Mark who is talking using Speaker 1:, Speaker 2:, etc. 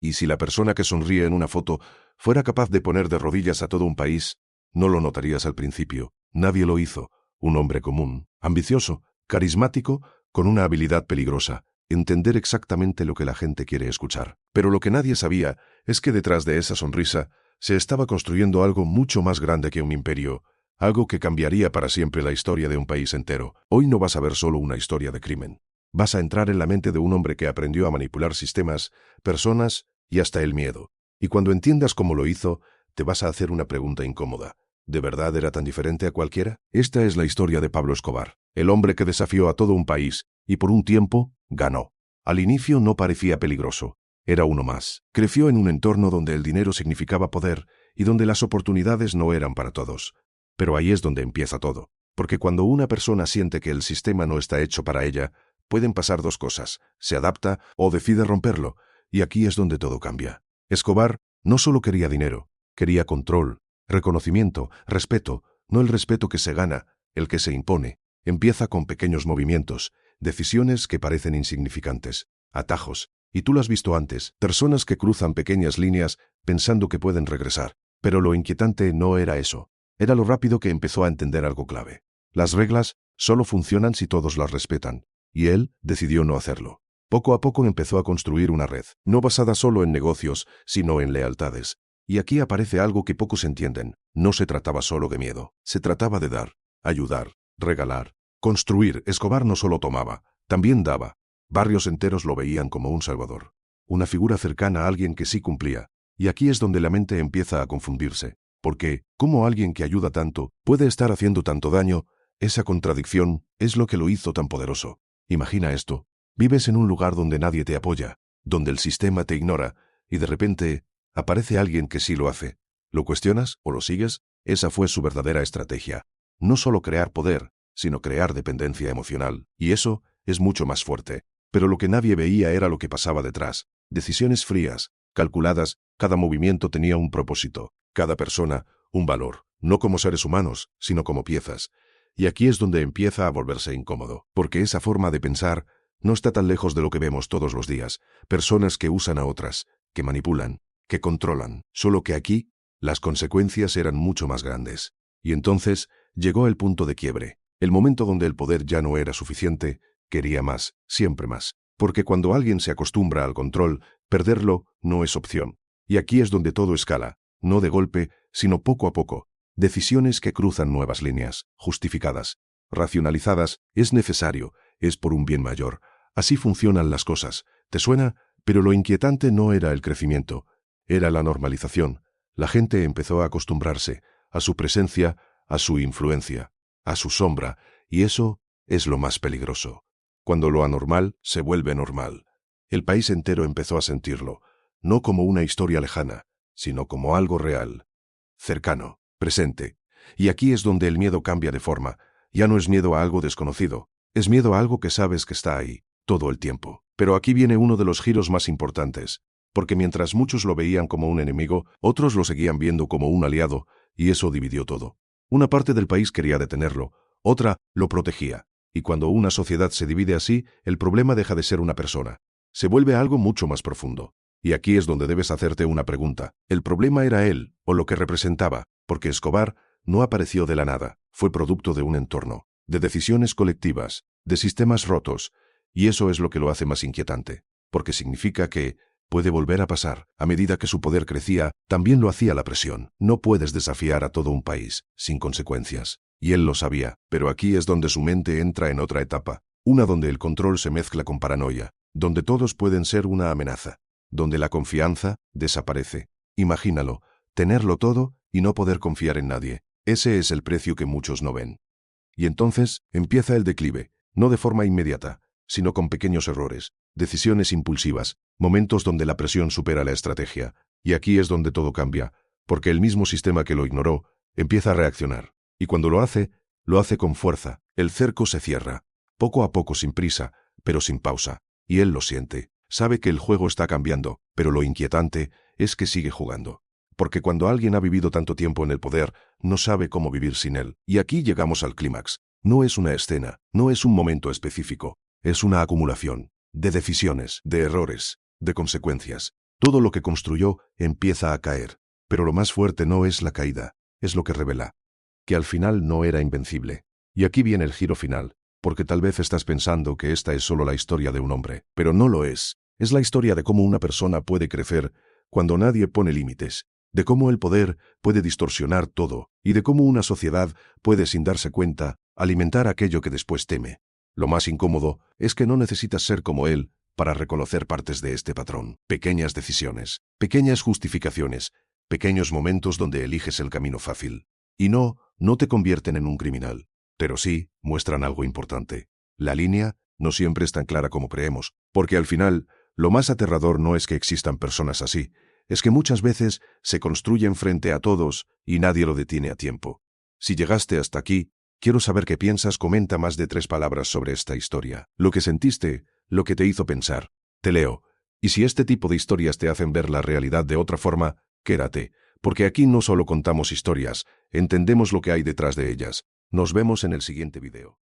Speaker 1: Y si la persona que sonríe en una foto fuera capaz de poner de rodillas a todo un país, no lo notarías al principio. Nadie lo hizo. Un hombre común, ambicioso, carismático, con una habilidad peligrosa, entender exactamente lo que la gente quiere escuchar. Pero lo que nadie sabía es que detrás de esa sonrisa se estaba construyendo algo mucho más grande que un imperio, algo que cambiaría para siempre la historia de un país entero. Hoy no vas a ver solo una historia de crimen. Vas a entrar en la mente de un hombre que aprendió a manipular sistemas, personas y hasta el miedo. Y cuando entiendas cómo lo hizo, te vas a hacer una pregunta incómoda. ¿De verdad era tan diferente a cualquiera? Esta es la historia de Pablo Escobar, el hombre que desafió a todo un país y por un tiempo ganó. Al inicio no parecía peligroso. Era uno más. Creció en un entorno donde el dinero significaba poder y donde las oportunidades no eran para todos. Pero ahí es donde empieza todo. Porque cuando una persona siente que el sistema no está hecho para ella, pueden pasar dos cosas: se adapta o decide romperlo, y aquí es donde todo cambia. Escobar no solo quería dinero, quería control, reconocimiento, respeto, no el respeto que se gana, el que se impone. Empieza con pequeños movimientos, decisiones que parecen insignificantes, atajos, y tú lo has visto antes, personas que cruzan pequeñas líneas pensando que pueden regresar. Pero lo inquietante no era eso, era lo rápido que empezó a entender algo clave. Las reglas solo funcionan si todos las respetan, y él decidió no hacerlo. Poco a poco empezó a construir una red, no basada solo en negocios, sino en lealtades. Y aquí aparece algo que pocos entienden. No se trataba solo de miedo, se trataba de dar, ayudar, regalar, construir. Escobar no solo tomaba, también daba. Barrios enteros lo veían como un salvador, una figura cercana a alguien que sí cumplía. Y aquí es donde la mente empieza a confundirse. Porque, ¿cómo alguien que ayuda tanto puede estar haciendo tanto daño? Esa contradicción es lo que lo hizo tan poderoso. Imagina esto. Vives en un lugar donde nadie te apoya, donde el sistema te ignora, y de repente aparece alguien que sí lo hace. ¿Lo cuestionas o lo sigues? Esa fue su verdadera estrategia. No solo crear poder, sino crear dependencia emocional. Y eso es mucho más fuerte. Pero lo que nadie veía era lo que pasaba detrás. Decisiones frías, calculadas, cada movimiento tenía un propósito, cada persona un valor, no como seres humanos, sino como piezas. Y aquí es donde empieza a volverse incómodo, porque esa forma de pensar no está tan lejos de lo que vemos todos los días. Personas que usan a otras, que manipulan, que controlan. Solo que aquí las consecuencias eran mucho más grandes. Y entonces llegó el punto de quiebre, el momento donde el poder ya no era suficiente, quería más, siempre más. Porque cuando alguien se acostumbra al control, perderlo no es opción. Y aquí es donde todo escala, no de golpe, sino poco a poco. Decisiones que cruzan nuevas líneas, justificadas, racionalizadas. Es necesario, es por un bien mayor. Así funcionan las cosas. ¿Te suena? Pero lo inquietante no era el crecimiento, era la normalización. La gente empezó a acostumbrarse a su presencia, a su influencia, a su sombra, y eso es lo más peligroso. Cuando lo anormal se vuelve normal. El país entero empezó a sentirlo, no como una historia lejana, sino como algo real, cercano, presente. Y aquí es donde el miedo cambia de forma. Ya no es miedo a algo desconocido, es miedo a algo que sabes que está ahí, todo el tiempo. Pero aquí viene uno de los giros más importantes, porque mientras muchos lo veían como un enemigo, otros lo seguían viendo como un aliado, y eso dividió todo. Una parte del país quería detenerlo, otra lo protegía. Y cuando una sociedad se divide así, el problema deja de ser una persona. Se vuelve algo mucho más profundo. Y aquí es donde debes hacerte una pregunta. ¿El problema era él o lo que representaba? Porque Escobar no apareció de la nada. Fue producto de un entorno, de decisiones colectivas, de sistemas rotos. Y eso es lo que lo hace más inquietante. Porque significa que puede volver a pasar. A medida que su poder crecía, también lo hacía la presión. No puedes desafiar a todo un país sin consecuencias. Y él lo sabía, pero aquí es donde su mente entra en otra etapa, una donde el control se mezcla con paranoia, donde todos pueden ser una amenaza, donde la confianza desaparece. Imagínalo, tenerlo todo y no poder confiar en nadie. Ese es el precio que muchos no ven. Y entonces empieza el declive, no de forma inmediata, sino con pequeños errores, decisiones impulsivas, momentos donde la presión supera la estrategia. Y aquí es donde todo cambia, porque el mismo sistema que lo ignoró empieza a reaccionar. Y cuando lo hace con fuerza. El cerco se cierra, poco a poco, sin prisa, pero sin pausa. Y él lo siente. Sabe que el juego está cambiando, pero lo inquietante es que sigue jugando. Porque cuando alguien ha vivido tanto tiempo en el poder, no sabe cómo vivir sin él. Y aquí llegamos al clímax. No es una escena, no es un momento específico. Es una acumulación de decisiones, de errores, de consecuencias. Todo lo que construyó empieza a caer. Pero lo más fuerte no es la caída, es lo que revela. Que al final no era invencible. Y aquí viene el giro final, porque tal vez estás pensando que esta es solo la historia de un hombre, pero no lo es. Es la historia de cómo una persona puede crecer cuando nadie pone límites, de cómo el poder puede distorsionar todo y de cómo una sociedad puede, sin darse cuenta, alimentar aquello que después teme. Lo más incómodo es que no necesitas ser como él para reconocer partes de este patrón. Pequeñas decisiones, pequeñas justificaciones, pequeños momentos donde eliges el camino fácil. Y no te convierten en un criminal, pero sí muestran algo importante. La línea no siempre es tan clara como creemos, porque al final, lo más aterrador no es que existan personas así, es que muchas veces se construyen frente a todos y nadie lo detiene a tiempo. Si llegaste hasta aquí, quiero saber qué piensas. Comenta más de 3 palabras sobre esta historia. Lo que sentiste, lo que te hizo pensar. Te leo. Y si este tipo de historias te hacen ver la realidad de otra forma, quédate, porque aquí no solo contamos historias, entendemos lo que hay detrás de ellas. Nos vemos en el siguiente video.